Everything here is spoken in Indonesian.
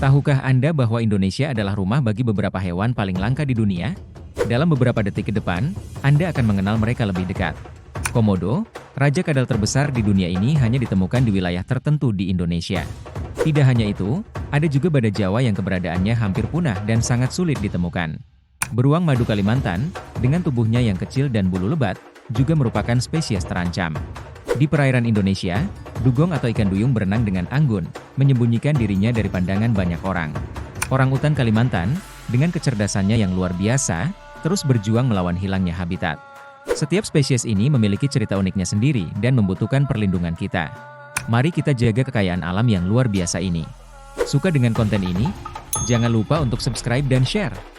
Tahukah Anda bahwa Indonesia adalah rumah bagi beberapa hewan paling langka di dunia? Dalam beberapa detik ke depan, Anda akan mengenal mereka lebih dekat. Komodo, raja kadal terbesar di dunia ini hanya ditemukan di wilayah tertentu di Indonesia. Tidak hanya itu, ada juga badak Jawa yang keberadaannya hampir punah dan sangat sulit ditemukan. Beruang madu Kalimantan, dengan tubuhnya yang kecil dan bulu lebat, juga merupakan spesies terancam. Di perairan Indonesia, dugong atau ikan duyung berenang dengan anggun, menyembunyikan dirinya dari pandangan banyak orang. Orangutan Kalimantan, dengan kecerdasannya yang luar biasa, terus berjuang melawan hilangnya habitat. Setiap spesies ini memiliki cerita uniknya sendiri dan membutuhkan perlindungan kita. Mari kita jaga kekayaan alam yang luar biasa ini. Suka dengan konten ini? Jangan lupa untuk subscribe dan share.